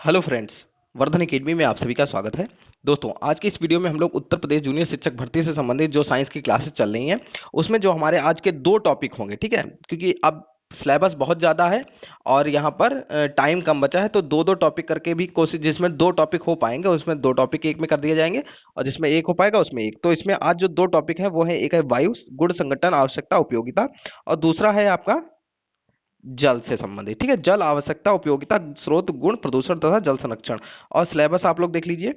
Hello friends, Vardhan academy में आप सभी का स्वागत है। दोस्तों, आज की इस वीडियो में हम लोग उत्तर प्रदेश जूनियर शिक्षक भर्ती से संबंधित जो साइंस की क्लासेस चल रही हैं, उसमें जो हमारे आज के 2 टॉपिक होंगे, ठीक है? क्योंकि अब सिलेबस बहुत ज़्यादा है और यहाँ पर टाइम कम बचा है, तो 2-2 टॉपिक करके भी कोशिश जिसमें 2 टॉपिक हो पाएँगे, उसमें 2 टॉपिक एक में कर दिए जाएँगे और जिसमें एक हो पाएगा, उसमें एक। तो इसमें आज जो 2 टॉपिक हैं, वो है एक है वायु गुण संगठन आवश्यकता उपयोगिता और दूसरा है आपका जल से संबंधित, ठीक है? जल आवश्यकता उपयोगिता स्रोत गुण प्रदूषण तथा जल संरक्षण। और सिलेबस आप लोग देख लीजिए।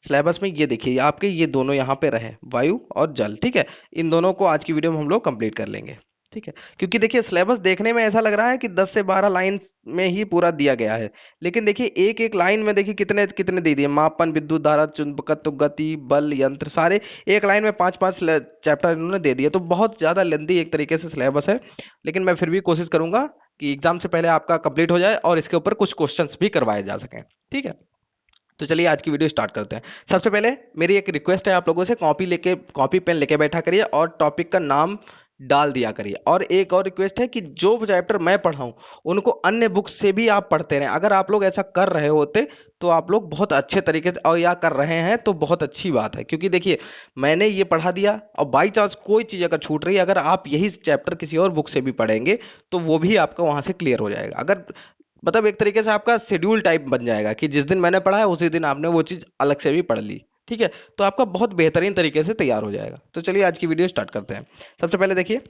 सिलेबस में ये देखिए आपके ये दोनों यहाँ पे रहे, वायु और जल, ठीक है? इन दोनों को आज की वीडियो में हम लोग कंप्लीट कर लेंगे, ठीक है? क्योंकि देखिए सिलेबस देखने में ऐसा लग रहा है कि 10 से 12 लाइन में ही पूरा दिया गया है, लेकिन देखिए एक एक लाइन में देखिए कितने कितने दे दिए। मापन, विद्युत धारा, चुंबकत्व, गति, बल, यंत्र, सारे एक लाइन में 5-5 चैप्टर इन्होंने दे दिए। तो बहुत ज़्यादा लेंदी एक तरीके से सिलेबस है, लेकिन मैं फिर भी कोशिश करूंगा कि एग्जाम से पहले आपका कंप्लीट हो जाए और इसके ऊपर कुछ क्वेश्चंस भी करवाए जा सकें, ठीक है? तो चलिए आज की वीडियो स्टार्ट करते हैं। सबसे पहले मेरी एक रिक्वेस्ट है आप लोगों से, कॉपी पेन लेके बैठा करिए और टॉपिक का नाम डाल दिया करिए। और एक और रिक्वेस्ट है कि जो चैप्टर मैं पढ़ाऊं उनको अन्य बुक से भी आप पढ़ते रहें। अगर आप लोग ऐसा कर रहे होते तो आप लोग बहुत अच्छे तरीके से, और या कर रहे हैं तो बहुत अच्छी बात है, क्योंकि देखिए मैंने ये पढ़ा दिया और बाई चांस कोई चीज़ अगर छूट रही है, अगर आप यही चैप्टर किसी और बुक से भी पढ़ेंगे तो वो भी आपका वहां से क्लियर हो जाएगा। अगर मतलब एक तरीके से आपका शेड्यूल टाइप बन जाएगा कि जिस दिन मैंने पढ़ा है उसी दिन आपने वो चीज़ अलग से भी पढ़ ली, ठीक है? तो आपका बहुत बेहतरीन तरीके से तैयार हो जाएगा। तो चलिए आज की वीडियो स्टार्ट करते हैं। सबसे पहले देखिए,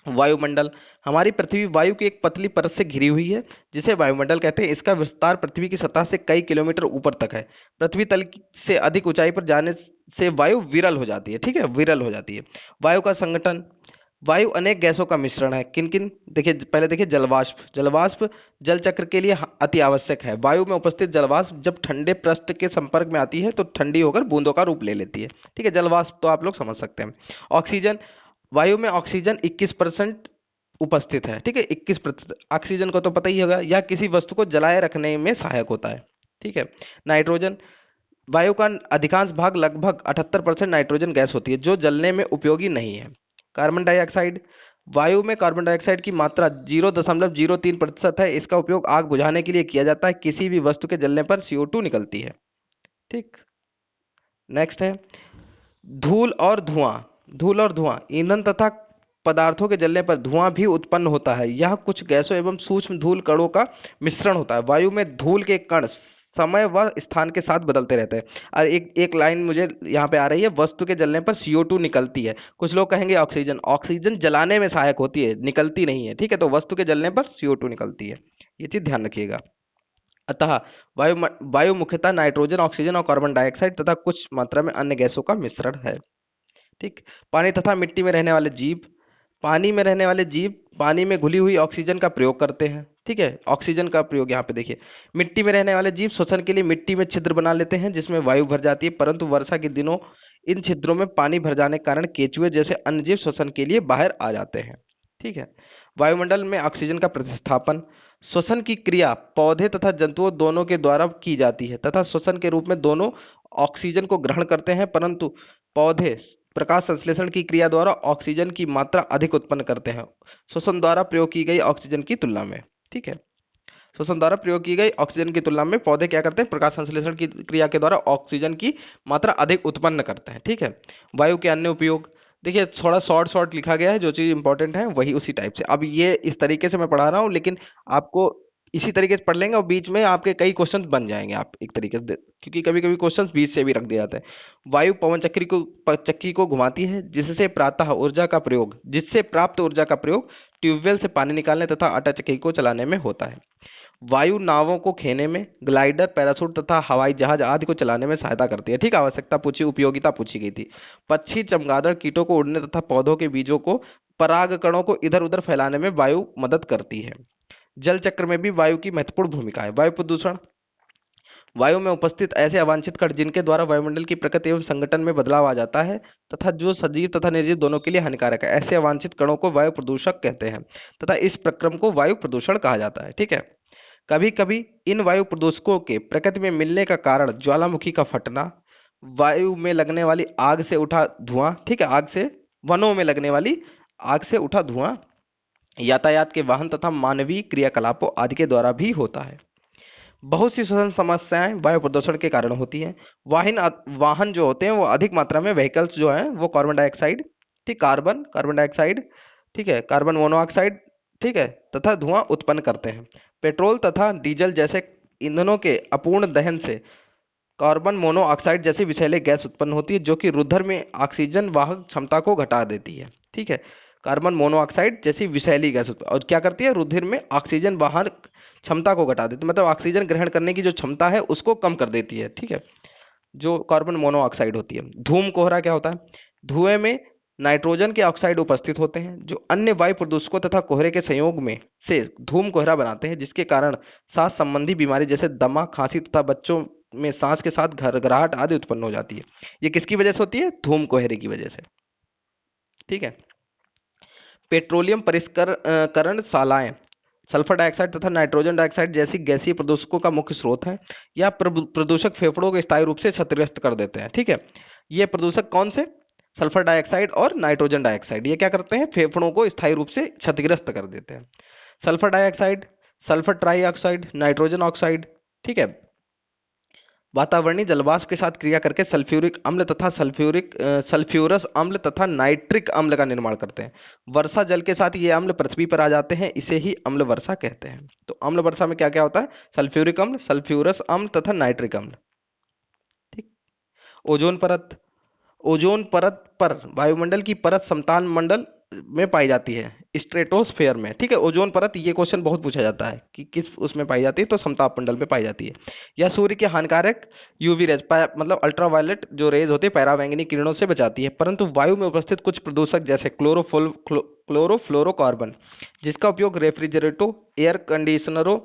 वायुमंडल। हमारी पृथ्वी वायु की एक पतली परत से घिरी हुई है, जिसे वायुमंडल कहते हैं। इसका विस्तार पृथ्वी की सतह से कई किलोमीटर ऊपर तक है। पृथ्वी तल से अधिक ऊंचाई पर जाने से वायु विरल हो जाती है, ठीक है? विरल हो जाती है। वायु का संगठन। वायु अनेक गैसों का मिश्रण है। किन किन? देखिए पहले देखिए जलवाष्प। जलवाष्प जल चक्र के लिए अति आवश्यक है। वायु में उपस्थित जलवाष्प जब ठंडे पृष्ठ के संपर्क में आती है तो ठंडी होकर बूंदों का रूप ले लेती है, ठीक है? जलवाष्प तो आप लोग समझ सकते हैं। ऑक्सीजन। वायु में ऑक्सीजन 21% उपस्थित है, ठीक है? 21%। ऑक्सीजन को तो पता ही होगा, यह किसी वस्तु को जलाए रखने में सहायक होता है, ठीक है? नाइट्रोजन। वायु का अधिकांश भाग लगभग 78% नाइट्रोजन गैस होती है जो जलने में उपयोगी नहीं है। Carbon dioxide. वायु में कार्बन डाइऑक्साइड की मात्रा 0.03% है। इसका उपयोग आग बुझाने के लिए किया जाता है। किसी भी वस्तु के जलने पर CO2 निकलती है, ठीक। नेक्स्ट है धूल और धुआं। धूल और धुआं ईंधन तथा पदार्थों के जलने पर धुआं भी उत्पन्न होता है। यह कुछ गैसों एवं सूक्ष्म धूल कणों का मिश्रण होता है। वायु में धूल के कण समय व स्थान के साथ बदलते रहते हैं। और एक एक लाइन मुझे यहाँ पे आ रही है, वस्तु के जलने पर CO2 निकलती है। कुछ लोग कहेंगे ऑक्सीजन। ऑक्सीजन जलाने में सहायक होती है, निकलती नहीं है, ठीक है? तो वस्तु के जलने पर CO2 निकलती है, ये चीज ध्यान रखिएगा। अतः वायु वायु मुख्यतः नाइट्रोजन, ऑक्सीजन और कार्बन डाइऑक्साइड तथा कुछ मात्रा में अन्य गैसों का मिश्रण है, ठीक। पानी तथा मिट्टी में रहने वाले जीव। पानी में रहने वाले जीव पानी में घुली हुई ऑक्सीजन का प्रयोग करते हैं, ठीक है? ऑक्सीजन का प्रयोग यहाँ पे देखिए। मिट्टी में रहने वाले जीव श्वसन के लिए मिट्टी में छिद्र बना लेते हैं जिसमें वायु भर जाती है, परंतु वर्षा के दिनों इन छिद्रों में पानी भर जाने के कारण केंचुए जैसे अन्य जीव श्वसन के लिए बाहर आ जाते हैं, ठीक है? वायुमंडल में ऑक्सीजन का प्रतिस्थापन। श्वसन की क्रिया पौधे तथा जंतुओं दोनों के द्वारा की जाती है तथा श्वसन के रूप में दोनों ऑक्सीजन को ग्रहण करते हैं, परंतु पौधे प्रकाश संश्लेषण की क्रिया द्वारा ऑक्सीजन की मात्रा अधिक उत्पन्न करते हैं श्वसन द्वारा प्रयोग की गई ऑक्सीजन की तुलना में, ठीक है? श्वसन द्वारा प्रयोग की गई ऑक्सीजन की तुलना में पौधे क्या करते हैं? प्रकाश संश्लेषण की क्रिया के द्वारा ऑक्सीजन की मात्रा अधिक उत्पन्न करते हैं, ठीक है? वायु के अन्य उपयोग। देखिए थोड़ा शॉर्ट शॉर्ट लिखा गया है, जो चीज़ इंपॉर्टेंट है वही उसी टाइप से। अब ये इस तरीके से मैं पढ़ा रहा हूँ, लेकिन आपको इसी तरीके से पढ़ लेंगे और बीच में आपके कई क्वेश्चन बन जाएंगे आप एक तरीके से, क्योंकि कभी कभी क्वेश्चन बीच से भी रख दिए जाते हैं। वायु पवन चक्की को घुमाती है, जिससे प्राप्त ऊर्जा का प्रयोग ट्यूबवेल से पानी निकालने तथा आटा चक्की को चलाने में होता है। वायु नावों को खेने में, ग्लाइडर, पैराशूट तथा हवाई जहाज आदि को चलाने में सहायता करती है, ठीक। आवश्यकता पूछी, उपयोगिता पूछी गई थी। पक्षी, चमगादड़, कीटों को उड़ने तथा पौधों के बीजों को, परागकणों को इधर उधर फैलाने में वायु मदद करती है। जल चक्र में भी वायु की महत्वपूर्ण भूमिका है। वायु प्रदूषण। वायु में उपस्थित ऐसे अवांछित कण जिनके द्वारा वायुमंडल की प्रकृति एवं संगठन में बदलाव आ जाता है तथा जो सजीव तथा निर्जीव दोनों के लिए हानिकारक है, ऐसे अवांछित कणों को वायु प्रदूषक कहते हैं तथा इस प्रक्रम को वायु प्रदूषण कहा जाता है, ठीक है? कभी कभी इन वायु प्रदूषकों के प्रकृति में मिलने का कारण ज्वालामुखी का फटना, वायु में लगने वाली आग से उठा धुआं, ठीक है? आग से, वनों में लगने वाली आग से उठा धुआं, यातायात के वाहन तथा मानवीय क्रियाकलापों आदि के द्वारा भी होता है। बहुत सी श्वसन समस्याएं वायु प्रदूषण के कारण होती हैं। वाहन जो होते हैं वो अधिक मात्रा में व्हीकल्स जो हैं वो कार्बन डाइऑक्साइड, ठीक, कार्बन डाइऑक्साइड, ठीक है, कार्बन मोनोऑक्साइड, ठीक है, तथा धुआं उत्पन्न करते हैं। पेट्रोल तथा डीजल जैसे ईंधनों के अपूर्ण दहन से कार्बन मोनोऑक्साइड जैसी विषैले गैस उत्पन्न होती है जो कि रुधिर में ऑक्सीजन वाहक क्षमता को घटा देती है। ठीक है, कार्बन मोनोऑक्साइड जैसी विषैली गैस उत्पन्न और क्या करती है, रुधिर में ऑक्सीजन वाहक क्षमता को घटा देती है, मतलब ऑक्सीजन ग्रहण करने की जो क्षमता है उसको कम कर देती है। ठीक है, जो कार्बन मोनोऑक्साइड होती है। धूम कोहरा क्या होता है, धुएं में नाइट्रोजन के ऑक्साइड उपस्थित होते हैं जो अन्य वायु प्रदूषकों तथा कोहरे के संयोग में से धूम कोहरा बनाते हैं, जिसके कारण सांस संबंधी बीमारी जैसे दमा, खांसी तथा बच्चों में सांस के साथ घरघराहट आदि उत्पन्न हो जाती है। ये किसकी वजह से होती है, धूम कोहरे की वजह से। ठीक है, पेट्रोलियम परिष्करण शालाएं सल्फर डाइऑक्साइड तथा नाइट्रोजन डाइऑक्साइड जैसी गैसीय प्रदूषकों का मुख्य स्रोत है। यह प्रदूषक फेफड़ों को स्थायी रूप से क्षतिग्रस्त कर देते हैं। ठीक है, ये प्रदूषक कौन से, सल्फर डाइऑक्साइड और नाइट्रोजन डाइऑक्साइड, ये क्या करते हैं, फेफड़ों को स्थायी रूप से क्षतिग्रस्त कर देते हैं। Sulphur dioxide, sulphur trioxide, nitrogen oxide, ठीक है, वातावरणीय जलवाष्प के साथ क्रिया करके सल्फ्यूरिक अम्ल तथा सल्फ्यूरस अम्ल तथा नाइट्रिक अम्ल का निर्माण करते हैं। वर्षा जल के साथ ये अम्ल पृथ्वी पर आ जाते हैं, इसे ही अम्ल वर्षा कहते हैं। तो अम्ल वर्षा में क्या क्या होता है, सल्फ्यूरिक अम्ल, सल्फ्यूरस अम्ल तथा नाइट्रिक अम्ल। ठीक, ओजोन परत, ओजोन परत पर वायुमंडल की परत समतान मंडल में पाई जाती है, स्ट्रेटोस्फेयर में। ठीक है, ओजोन परत, ये क्वेश्चन बहुत पूछा जाता है कि किस उसमें पाई जाती है, तो समताप मंडल में पाई जाती है। यह सूर्य के हानिकारक यूवी रेज मतलब अल्ट्रावायलेट जो रेज होती है पराबैंगनी किरणों से बचाती है, परंतु वायु में उपस्थित कुछ प्रदूषक जैसे क्लोरोफ्लोरोकार्बन, जिसका उपयोग रेफ्रिजरेटरों, एयर कंडीशनरों,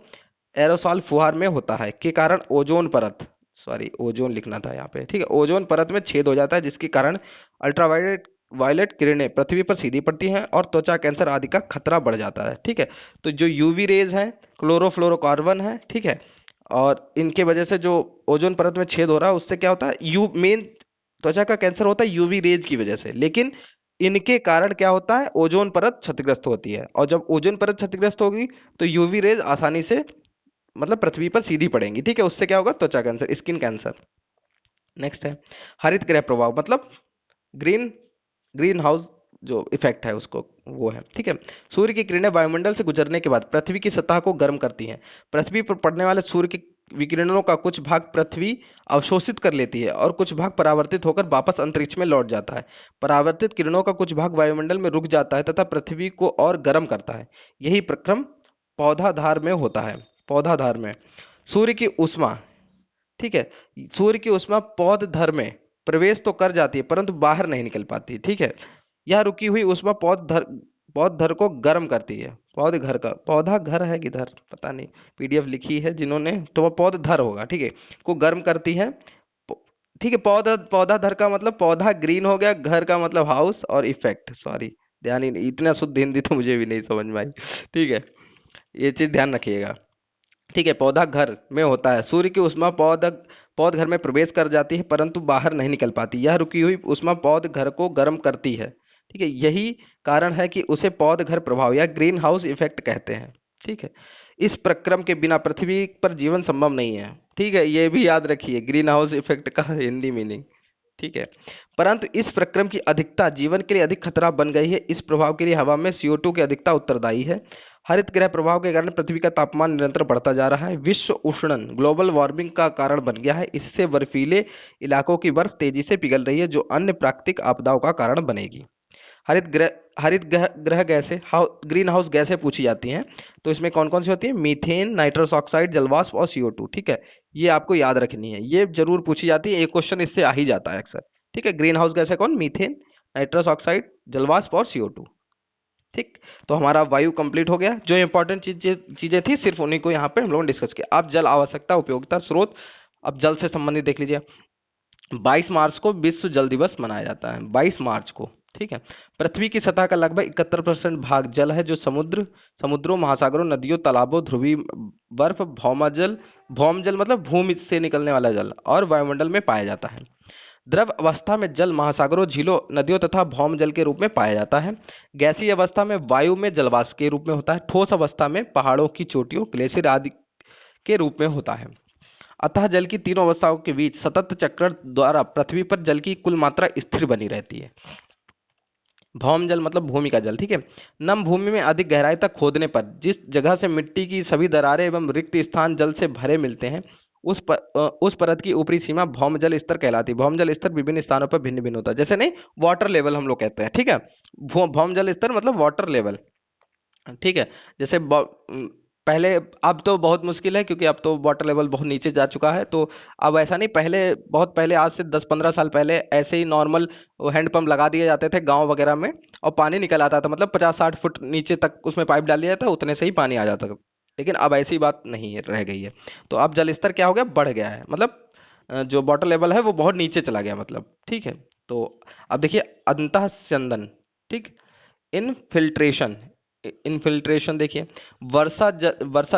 एरोसॉल फुहार में होता है, के कारण ओजोन परत, सॉरी ओजोन लिखना था यहाँ पे, ठीक है, ओजोन परत में छेद हो जाता है, जिसके कारण अल्ट्रावायलेट वायलेट किरणें पृथ्वी पर सीधी पड़ती हैं और त्वचा कैंसर आदि का खतरा बढ़ जाता है। ठीक है, तो जो यूवी रेज हैं, क्लोरोफ्लोरोकार्बन है, ठीक है, और इनके वजह से जो ओजोन परत में छेद हो रहा है उससे क्या होता है, मेन त्वचा का कैंसर होता है यूवी रेज की वजह से, लेकिन इनके कारण क्या होता है, ओजोन परत क्षतिग्रस्त होती है, और जब ओजोन परत क्षतिग्रस्त होगी तो यूवी रेज आसानी से मतलब पृथ्वी पर सीधी पड़ेंगी। ठीक है, उससे क्या होगा, त्वचा कैंसर, स्किन कैंसर। नेक्स्ट है हरित गृह प्रभाव, मतलब ग्रीन ग्रीन हाउस जो इफेक्ट है उसको, वो है। ठीक है, सूर्य की किरणें वायुमंडल से गुजरने के बाद पृथ्वी की सतह को गर्म करती हैं। पृथ्वी पर पड़ने वाले सूर्य की विकिरणों का कुछ भाग पृथ्वी अवशोषित कर लेती है और कुछ भाग परावर्तित होकर वापस अंतरिक्ष में लौट जाता है। परावर्तित किरणों का कुछ भाग वायुमंडल में रुक जाता है तथा पृथ्वी को और गर्म करता है। यही प्रक्रम पौधाधार में होता है। पौधाधार में सूर्य की ऊष्मा, ठीक है, सूर्य की ऊष्मा पौधधर में प्रवेश तो कर जाती है परंतु बाहर नहीं निकल पाती। ठीक है, यह रुकी हुई ऊष्मा पौधधर को गर्म करती है। पौधघर का, पौधा घर है किधर पता नहीं, पीडीएफ लिखी है जिन्होंने तो वह पौधधर होगा, ठीक है, को गर्म करती है। ठीक है, पौधाधर का मतलब पौधा ग्रीन हो गया, घर का मतलब हाउस, और इफेक्ट, सॉरी ध्यान ही नहीं, इतना शुद्ध हिंदी तो मुझे भी नहीं समझ में आई। ठीक है, ये चीज ध्यान रखिएगा। ठीक है, पौधा घर में होता है, सूर्य की ऊष्मा पौध घर में प्रवेश कर जाती है परंतु बाहर नहीं निकल पाती। यह रुकी हुई ऊष्मा पौध घर को गर्म करती है। ठीक है, यही कारण है कि उसे पौध घर प्रभाव या ग्रीन हाउस इफेक्ट कहते हैं। ठीक है, इस प्रक्रम के बिना पृथ्वी पर जीवन संभव नहीं है। ठीक है, ये भी याद रखिए ग्रीन हाउस इफेक्ट का हिंदी मीनिंग। ठीक है, परंतु इस प्रक्रम की अधिकता जीवन के लिए अधिक खतरा बन गई है। इस प्रभाव के लिए हवा में CO2 की अधिकता उत्तरदायी है। हरित गृह प्रभाव के कारण पृथ्वी का तापमान निरंतर बढ़ता जा रहा है। विश्व उष्णन ग्लोबल वार्मिंग का कारण बन गया है। इससे बर्फीले इलाकों की बर्फ तेजी से पिघल रही है जो अन्य प्राकृतिक आपदाओं का कारण बनेगी। हरित ग्रह गैसें ग्रीन हाउस गैसें पूछी जाती हैं, तो इसमें कौन कौन सी होती है, मीथेन, नाइट्रस ऑक्साइड, जलवाष्प और CO2। ठीक है, ये आपको याद रखनी है, ये जरूर पूछी जाती है, एक क्वेश्चन इससे आ ही जाता है अक्सर। ठीक है, ग्रीन हाउस गैसें कौन, मीथेन, नाइट्रस ऑक्साइड, जलवाष्प और CO2। ठीक, तो हमारा वायु कंप्लीट हो गया। जो इंपॉर्टेंट चीजें थी सिर्फ उन्हीं को यहाँ पे हम लोगों ने डिस्कस किया। अब जल आवश्यकता, उपयोगिता, स्रोत। अब जल से संबंधित देख लीजिए, 22 मार्च को विश्व जल दिवस मनाया जाता है, 22 मार्च को। ठीक है, पृथ्वी की सतह का लगभग 71% भाग जल है जो समुद्रों, महासागरों, नदियों, तालाबों, ध्रुवीय बर्फ, भौमजल मतलब भूमि से निकलने वाला जल, और वायुमंडल में पाया जाता है। द्रव अवस्था में जल महासागरों, झीलों, नदियों तथा भौम जल के रूप में पाया जाता है। गैसीय अवस्था में वायु में जलवाष्प के रूप में होता है। ठोस अवस्था में पहाड़ों की चोटियों, ग्लेशियर आदि के रूप में होता है। अतः जल की तीनों अवस्थाओं के बीच सतत चक्रण द्वारा पृथ्वी पर जल की कुल मात्रा स्थिर बनी रहती है। भौम जल मतलब भूमि का जल, ठीक है। नम भूमि में अधिक गहराई तक खोदने पर जिस जगह से मिट्टी की सभी दरारें एवं रिक्त स्थान जल से भरे मिलते हैं, उस परत की ऊपरी सीमा भौम जल स्तर कहलाती है। भौम जल स्तर विभिन्न स्थानों पर भिन्न भिन्न होता है, जैसे नहीं वाटर लेवल हम लोग कहते हैं, ठीक है। भौम जल स्तर मतलब वाटर लेवल, ठीक है। जैसे पहले, अब तो बहुत मुश्किल है क्योंकि अब तो वाटर लेवल बहुत नीचे जा चुका है, तो अब ऐसा नहीं, पहले बहुत पहले, आज से 10-15 साल पहले ऐसे ही नॉर्मल हैंडपंप लगा दिए जाते थे गांव वगैरह में, और पानी निकल आता था, मतलब 50-60 फुट नीचे तक उसमें पाइप डाल दिया जाता था, उतने से ही पानी आ जाता था। लेकिन अब ऐसी बात नहीं है, रह गई है। तो अब जल स्तर क्या हो गया, बढ़ गया है, मतलब जो वाटर लेवल है वो बहुत नीचे चला गया, मतलब, ठीक है। तो अब देखिए अंतः स्यंदन, ठीक, इनफिल्ट्रेशन। इनफिल्ट्रेशन देखिए, वर्षा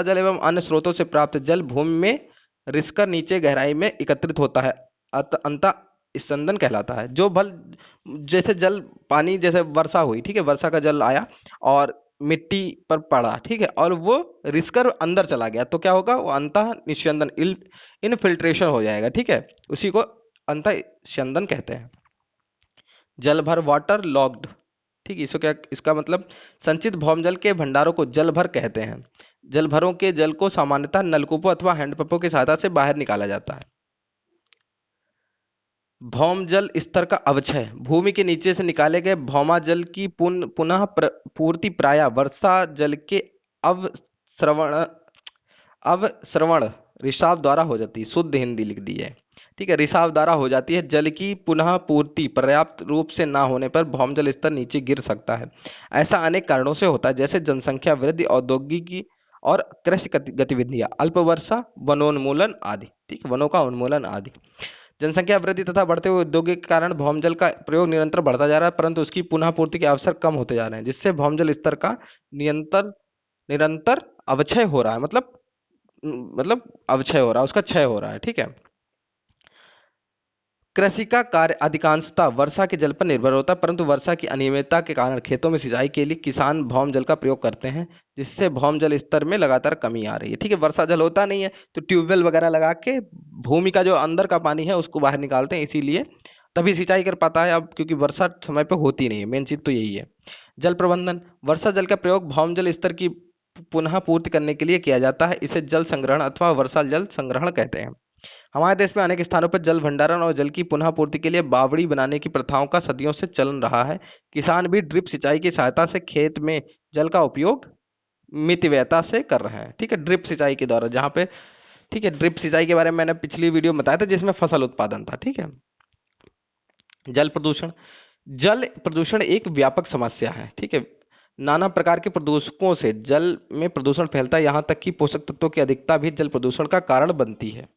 जल एवं अन्य स्रोतों से प्राप्त जल भूमि में रिसकर नीचे गहराई में एकत्रित होता है, अंतः स्यंदन कहलाता है। जो भल जैसे जल, पानी जैसे वर्षा हुई, ठीक है, वर्षा का जल आया और मिट्टी पर पड़ा, ठीक है, और वो रिसकर अंदर चला गया, तो क्या होगा, वो अंतः निस्यंदन, इनफिल्ट्रेशन हो जाएगा, ठीक है। उसी को अंतः स्यंदन कहते हैं। जल भर वाटर लॉग्ड, ठीक, इसको क्या, इसका मतलब संचित भौमजल के भंडारों को जल भर कहते हैं। जल भरों के जल को सामान्यतः नलकूपों अथवा हैंडपंपों की सहायता से बाहर निकाला जाता है। भौम जल स्तर का अवक्षय, भूमि के नीचे से निकाले गए भौमा जल की पुनः पूर्ति प्रायः वर्षा जल के अवस्रवण अवस्रवण रिसाव द्वारा हो जाती है। शुद्ध हिंदी लिख दी है, ठीक है, रिसाव द्वारा हो जाती है। जल की पुनः पूर्ति पर्याप्त रूप से ना होने पर भौमजल स्तर नीचे गिर सकता है। ऐसा अनेक कारणों से होता है, जैसे जनसंख्या वृद्धि, औद्योगिकी और कृषि गतिविधियां, अल्प वर्षा, वनोन्मूलन आदि, ठीक, वनों का उन्मूलन आदि। जनसंख्या वृद्धि तथा बढ़ते हुए उद्योगों के कारण भौमजल का प्रयोग निरंतर बढ़ता जा रहा है, परंतु उसकी पुनः पूर्ति के अवसर कम होते जा रहे हैं, जिससे भौमजल स्तर का निरंतर निरंतर अवक्षय हो रहा है, मतलब अवक्षय हो रहा है, उसका क्षय हो रहा है, ठीक है। कृषि का कार्य अधिकांशतः वर्षा के जल पर निर्भर होता है, परंतु वर्षा की अनियमितता के कारण खेतों में सिंचाई के लिए किसान भौम जल का प्रयोग करते हैं, जिससे भौम जल स्तर में लगातार कमी आ रही है, ठीक है। वर्षा जल होता नहीं है तो ट्यूबवेल वगैरह लगा के भूमि का जो अंदर का पानी है उसको बाहर निकालते हैं, इसीलिए तभी सिंचाई कर पाता है अब, क्योंकि वर्षा समय पर होती नहीं है, मेन चीज तो यही है। जल प्रबंधन, वर्षा जल का प्रयोग भौम जल स्तर की पुनः पूर्ति करने के लिए किया जाता है, इसे जल संग्रहण अथवा वर्षा जल संग्रहण कहते हैं। हमारे देश में अनेक स्थानों पर जल भंडारण और जल की पुनः पूर्ति के लिए बावड़ी बनाने की प्रथाओं का सदियों से चलन रहा है। किसान भी ड्रिप सिंचाई की सहायता से खेत में जल का उपयोग मितव्ययता से कर रहे हैं, ठीक है, ड्रिप सिंचाई के द्वारा, जहाँ पे, ठीक है, ड्रिप सिंचाई के बारे में मैंने पिछली वीडियो में बताया था जिसमें फसल उत्पादन था, ठीक है। जल प्रदूषण, जल प्रदूषण एक व्यापक समस्या है, ठीक है। नाना प्रकार के प्रदूषकों से जल में प्रदूषण फैलता है, यहाँ तक कि पोषक तत्वों की अधिकता भी जल प्रदूषण का कारण बनती है।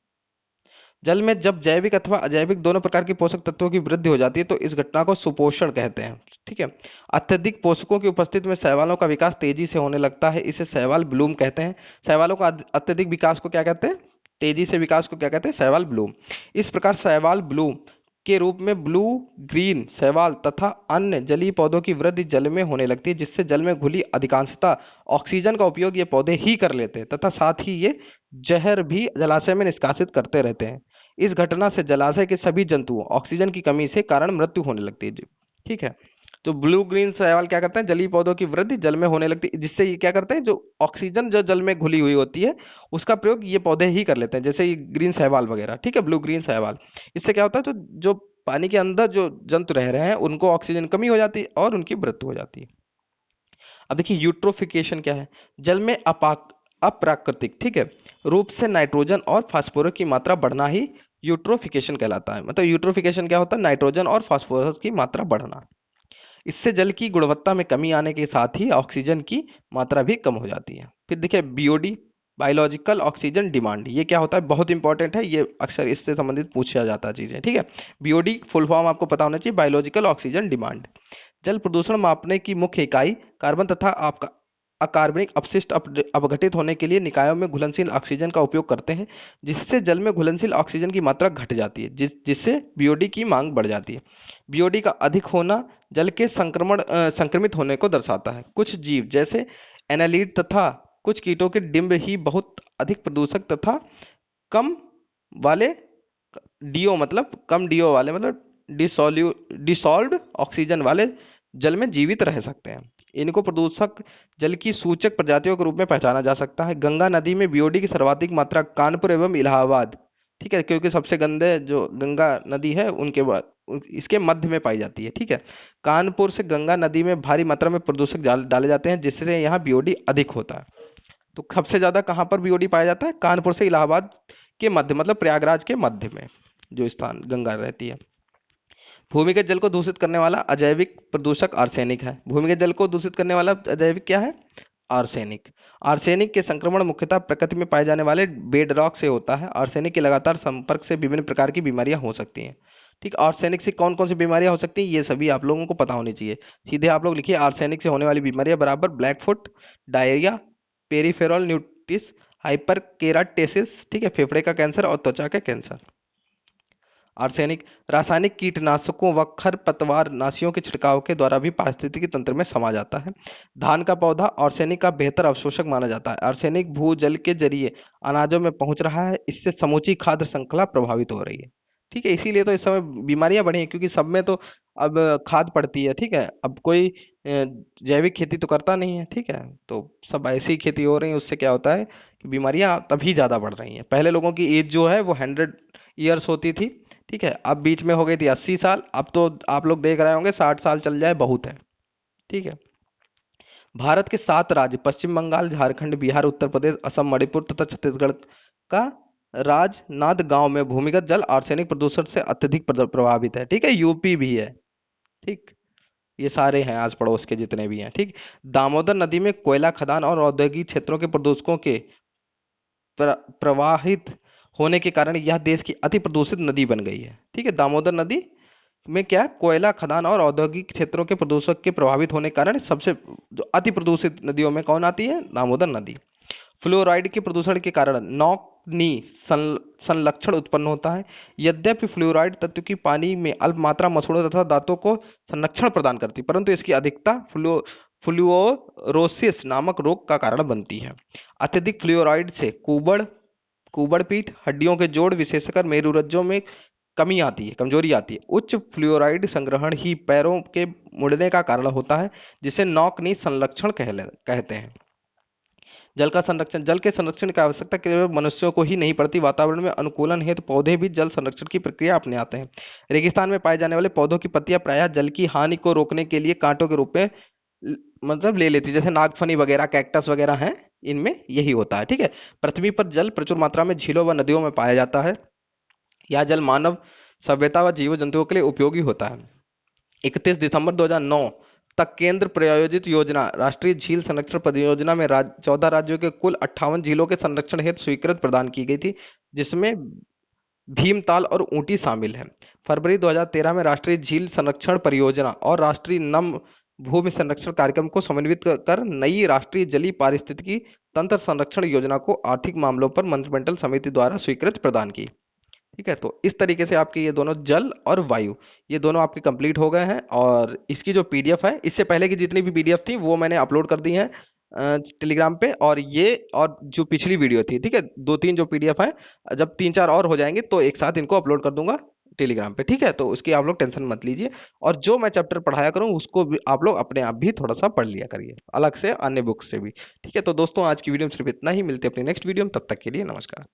जल में जब जैविक अथवा अजैविक दोनों प्रकार के पोषक तत्वों की वृद्धि हो जाती है तो इस घटना को सुपोषण कहते हैं, ठीक है। अत्यधिक पोषकों की उपस्थिति में शैवालों का विकास तेजी से होने लगता है, इसे शैवाल ब्लूम कहते हैं। शैवालों का अत्यधिक विकास को क्या कहते हैं, तेजी से विकास को क्या कहते हैं, शैवाल ब्लूम। इस प्रकार शैवाल ब्लूम के रूप में ब्लू ग्रीन शैवाल तथा अन्य जलीय पौधों की वृद्धि जल में होने लगती है, जिससे जल में घुली अधिकांशतः ऑक्सीजन का उपयोग ये पौधे ही कर लेते हैं तथा साथ ही ये जहर भी जलाशय में निष्कासित करते रहते हैं। इस घटना से जलाशय के सभी जंतुओं ऑक्सीजन की कमी से कारण मृत्यु होने लगती है, ठीक है। तो ब्लू ग्रीन शैवाल क्या करते हैं, जलीय पौधों की वृद्धि जल में होने लगती है, जिससे ये क्या करते हैं, जो ऑक्सीजन जो जल में घुली हुई होती है उसका प्रयोग ये पौधे ही कर लेते हैं, जैसे ये ग्रीन शैवाल वगैरह, ठीक है, ब्लू ग्रीन शैवाल। इससे क्या होता है, जो पानी के अंदर जो जंतु रह रहे हैं उनको ऑक्सीजन कमी हो जाती है और उनकी मृत्यु हो जाती है। अब देखिए यूट्रोफिकेशन क्या है, जल में अप्राकृतिक, ठीक है, रूप से नाइट्रोजन और फास्फोरस की मात्रा बढ़ना ही यूट्रोफिकेशन कहलाता है। मतलब यूट्रोफिकेशन क्या होता है, नाइट्रोजन और फास्फोरस की मात्रा बढ़ना। इससे जल की गुणवत्ता में कमी आने के साथ ही ऑक्सीजन की मात्रा भी कम हो जाती है। फिर देखिए बीओडी, बायोलॉजिकल ऑक्सीजन डिमांड, ये क्या होता है, बहुत इंपॉर्टेंट है, ये अक्सर इससे संबंधित पूछा जाता है चीजें, ठीक है। बीओडी फुल फॉर्म आपको पता होना चाहिए, बायोलॉजिकल ऑक्सीजन डिमांड। जल प्रदूषण मापने की मुख्य इकाई कार्बन तथा आपका अकार्बनिक अपशिष्ट अपघटित होने के लिए निकायों में घुलनशील ऑक्सीजन का उपयोग करते हैं, जिससे जल में घुलनशील ऑक्सीजन की मात्रा घट जाती है, जिससे बीओडी की मांग बढ़ जाती है। बीओडी का अधिक होना जल के संक्रमित होने को दर्शाता है। कुछ जीव जैसे एनालीड तथा कुछ कीटों के डिंब ही बहुत अधिक प्रदूषक तथा कम वाले डीओ मतलब कम डीओ वाले मतलब डिसॉल्व्ड ऑक्सीजन वाले जल में जीवित रह सकते हैं। इनको प्रदूषक जल की सूचक प्रजातियों के रूप में पहचाना जा सकता है। गंगा नदी में बीओडी की सर्वाधिक मात्रा कानपुर एवं इलाहाबाद, ठीक है, क्योंकि सबसे गंदे जो गंगा नदी है उनके बाद इसके मध्य में पाई जाती है, ठीक है। कानपुर से गंगा नदी में भारी मात्रा में प्रदूषक डाले जाते हैं, जिससे यहाँ बीओडी अधिक होता है। तो सबसे ज्यादा कहाँ पर बीओडी पाया जाता है? कानपुर से इलाहाबाद के मध्य मतलब प्रयागराज के मध्य में जो स्थान गंगा रहती है। भूमिगत जल को दूषित करने वाला अजैविक प्रदूषक आर्सेनिक है। भूमिगत जल को दूषित करने वाला अजैविक क्या है? आर्सेनिक। आर्सेनिक के संक्रमण मुख्यतः प्रकृति में पाए जाने वाले बेडरॉक से होता है। आर्सेनिक के लगातार संपर्क से विभिन्न प्रकार की बीमारियां हो सकती हैं। ठीक, आर्सेनिक से कौन कौन सी बीमारियां हो सकती हैं ये सभी आप लोगों को पता होनी चाहिए। सीधे आप लोग लिखिए आर्सेनिक से होने वाली बीमारियां बराबर black foot, diarrhoea, peripheral neuritis, hyperkeratosis, ठीक है, फेफड़े का कैंसर और त्वचा का कैंसर। आर्सेनिक रासायनिक कीटनाशकों व खरपतवार नाशियों के छिड़काव के द्वारा भी पारिस्थितिकी तंत्र में समा जाता है। धान का पौधा आर्सेनिक का बेहतर अवशोषक माना जाता है। आर्सेनिक भूजल के जरिए अनाजों में पहुंच रहा है, इससे समूची खाद्य श्रृंखला प्रभावित हो रही है। ठीक है, इसीलिए तो इस समय बीमारियां बढ़ी हैं, क्योंकि सब में तो अब खाद पड़ती है। ठीक है, अब कोई जैविक खेती तो करता नहीं है। ठीक है, तो सब ऐसी खेती हो रही है, उससे क्या होता है कि बीमारियां तभी ज्यादा बढ़ रही हैं। पहले लोगों की एज जो है वो 100 ईयर्स होती थी। ठीक है, अब बीच में हो गई थी 80 साल, अब तो आप लोग देख रहे होंगे 60 साल चल जाए बहुत है। ठीक है, भारत के 7 राज्य पश्चिम बंगाल, झारखंड, बिहार, उत्तर प्रदेश, असम, मणिपुर तथा छत्तीसगढ़ का राजनांद गांव में भूमिगत जल आर्सेनिक प्रदूषण से अत्यधिक प्रभावित है। ठीक है, यूपी भी है। ठीक, ये सारे हैं आस पड़ोस के जितने भी हैं। ठीक, दामोदर नदी में कोयला खदान और औद्योगिक क्षेत्रों के प्रदूषकों के प्रवाहित होने के कारण यह देश की अति प्रदूषित नदी बन गई है। ठीक है, दामोदर नदी में क्या है? कोयला खदान और औद्योगिक क्षेत्रों के प्रदूषक के प्रभावित होने के कारण सबसे जो अति प्रदूषित नदियों में कौन आती है? दामोदर नदी। फ्लोराइड के प्रदूषण के कारण नौकनी संलक्षण उत्पन्न होता है। यद्यपि फ्लोराइड तत्व की पानी में अल्प मात्रा मसूड़ों तथा दांतों को संरक्षण प्रदान करती है, परंतु इसकी अधिकता फ्लूओरोसिस नामक रोग का कारण बनती है। अत्यधिक फ्लोराइड से कुबड़ पीठ, हड्डियों के जोड़, विशेषकर मेरुरज्जों में कमी आती है, कमजोरी आती है। उच्च फ्लोराइड संग्रहण ही पैरों के मुड़ने का कारण होता है, जिसे नौकनी संलक्षण कहते हैं। जल का संरक्षण जल के संरक्षण की आवश्यकता केवल मनुष्यों को ही नहीं पड़ती, वातावरण में अनुकूलन हेतु पौधे भी जल संरक्षण की प्रक्रिया अपने आते हैं। रेगिस्तान में पाए जाने वाले पौधों की पत्तियां प्रायः जल की हानि को रोकने के लिए कांटों के रूप में मतलब ले लेती है, जैसे नागफनी वगैरह, कैक्टस वगैरह हैं, इनमें यही होता है। ठीक है, पृथ्वी पर जल प्रचुर मात्रा में झीलों व नदियों में पाया जाता है। यह जल मानव सभ्यता व जीव जंतुओं के लिए उपयोगी होता है। 31 दिसंबर 2009 तक केंद्र प्रायोजित योजना राष्ट्रीय झील संरक्षण परियोजना में 14 राज्यों के कुल 58 झीलों के संरक्षण हेतु स्वीकृति प्रदान की गई थी, जिसमें भीमताल और ऊटी शामिल हैं। फरवरी 2013 में राष्ट्रीय झील संरक्षण परियोजना और राष्ट्रीय नम भूमि संरक्षण कार्यक्रम को समन्वित कर नई राष्ट्रीय जलीय पारिस्थितिकी तंत्र संरक्षण योजना को आर्थिक मामलों पर मंत्रिमंडल समिति द्वारा स्वीकृति प्रदान की। ठीक है, तो इस तरीके से आपके ये दोनों जल और वायु ये दोनों आपके कंप्लीट हो गए हैं। और इसकी जो पीडीएफ है, इससे पहले की जितनी भी पीडीएफ थी वो मैंने अपलोड कर दी है टेलीग्राम पे, और जो पिछली वीडियो थी। ठीक है, 2-3 जो पीडीएफ है, जब 3-4 और हो जाएंगे तो एक साथ इनको अपलोड कर दूंगा टेलीग्राम पे। ठीक है, तो उसकी आप लोग टेंशन मत लीजिए, और जो मैं चैप्टर पढ़ाया करूँ उसको भी आप लोग अपने आप भी थोड़ा सा पढ़ लिया करिए, अलग से अन्य बुक से भी। ठीक है, तो दोस्तों आज की वीडियो में सिर्फ इतना ही। मिलते हैं अपनी नेक्स्ट वीडियो में, तब तक के लिए नमस्कार।